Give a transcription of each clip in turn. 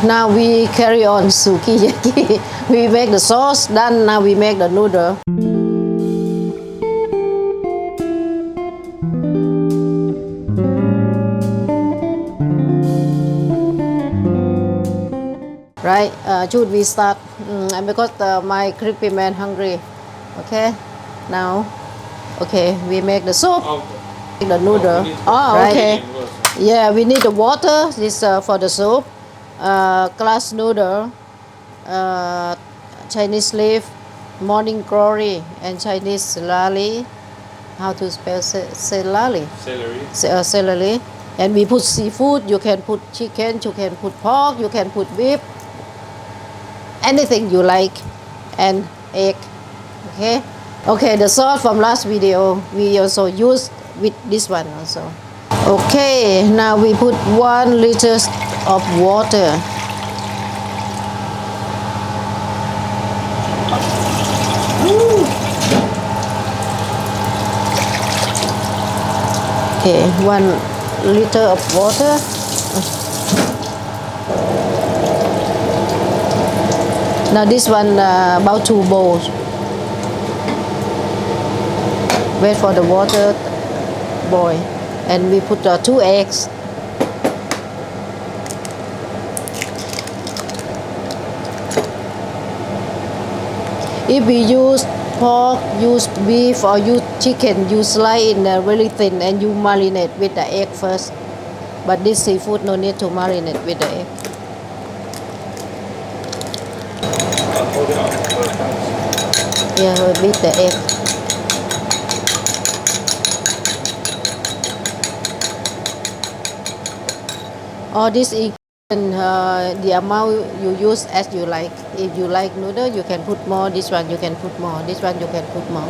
Now we carry on sukiyaki. We make the sauce, then now we make the noodle. Right, should we start? Because my creepy man hungry. Okay, now, okay, we make the soup, the noodle. Oh, right? okay. Yeah, we need the water. This for the soup. Glass noodle, Chinese leaf, morning glory, and Chinese celery. How to spell celery? Celery. Celery. And we put seafood. You can put chicken. You can put pork. You can put beef. Anything you like, and egg. Okay. Okay. The sauce from last video we also used with this one also. Okay. Now we put 1 liter of water. Okay, 1 liter of water. Now this one about 2 bowls. Wait for the water boil, and we put 2 eggs. If we use pork, use beef, or use chicken, you slice in really thin and you marinate with the egg first. But this seafood no need to marinate with the egg. Yeah, beat the egg. All this the amount you use as you like. If you like noodle, you can put more. This one you can put more. This one you can put more.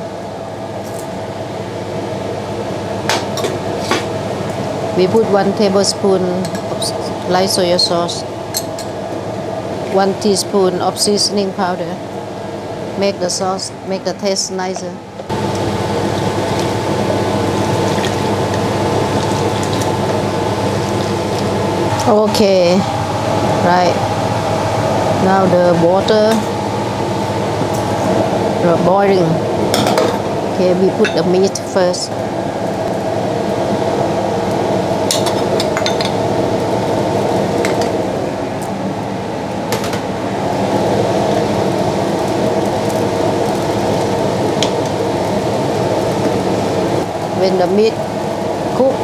We put 1 tablespoon of light soy sauce, 1 teaspoon of seasoning powder. Make the sauce, make the taste nicer. Okay, right. Now the water boiling. Okay, we put the meat first. When the meat cook,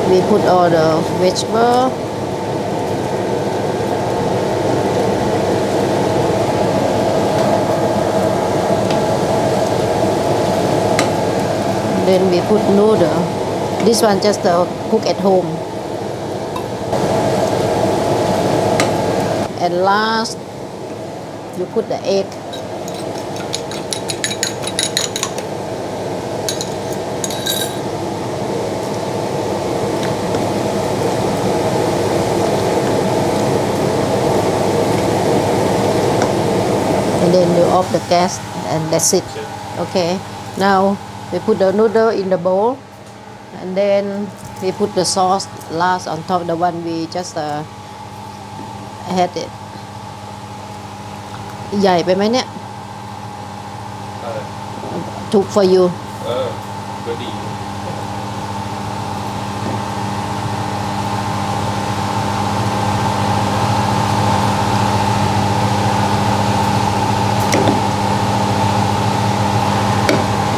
we put all the vegetable. Then we put noodle. This one just cook at home. And last, you put the egg. And then you off the gas, and that's it. Okay, now we put the noodle in the bowl, and then we put the sauce last on top, the one we just had it. ใหญ่ไปไหมเนี่ย Took for you. ก็ดี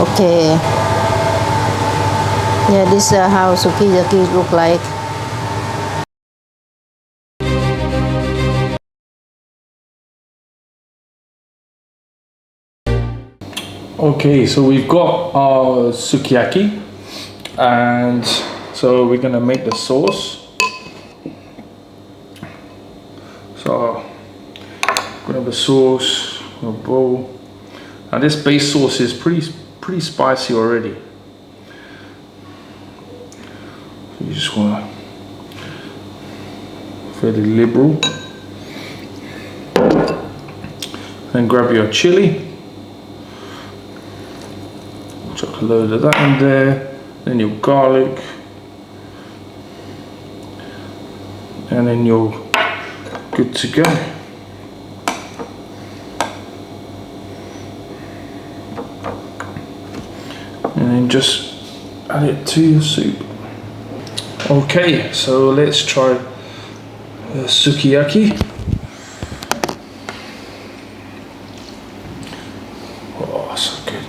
Okay. Yeah, this is how sukiyaki look like. Okay, so we've got our sukiyaki, and so we're gonna make the sauce. So I'm gonna have the sauce in a bowl. Now this base sauce is pretty spicy already. So you just wanna fairly liberal. Then grab your chili. Chuck a load of that in there. Then your garlic. and then you're good to go. And then just add it to your soup. Okay, so let's try the sukiyaki. Oh, so good.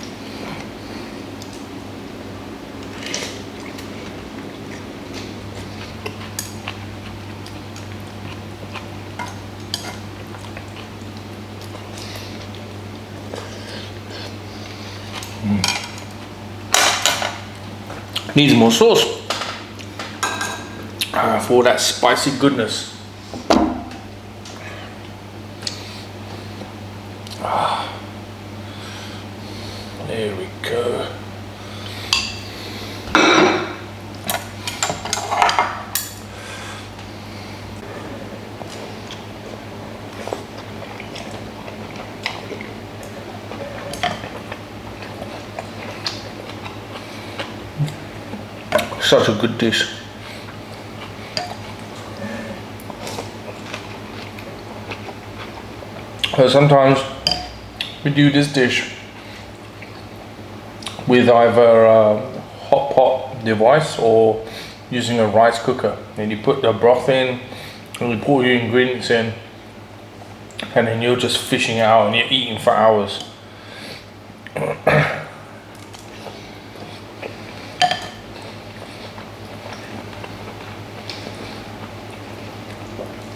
Needs more sauce for that spicy goodness. There we go. Such a good dish. Sometimes we do this dish with either a hot pot device or using a rice cooker. And you put the broth in and you pour your ingredients in, and then you're just fishing out and you're eating for hours.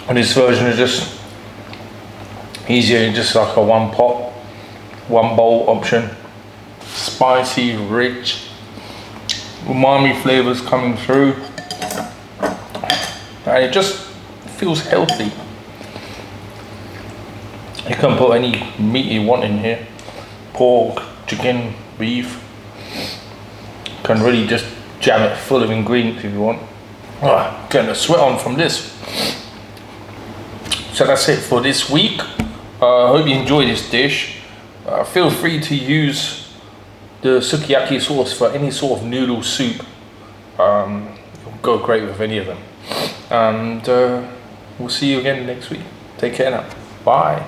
And this version is just easier, just like a one pot, one bowl option. Spicy, rich, umami flavors coming through, and it just feels healthy. You can put any meat you want in here, pork, chicken, beef. You can really just jam it full of ingredients if you want. Oh, getting a sweat on from this. So that's it for this week. I hope you enjoy this dish. Feel free to use the sukiyaki sauce for any sort of noodle soup. It'll go great with any of them. And we'll see you again next week. Take care now. Bye.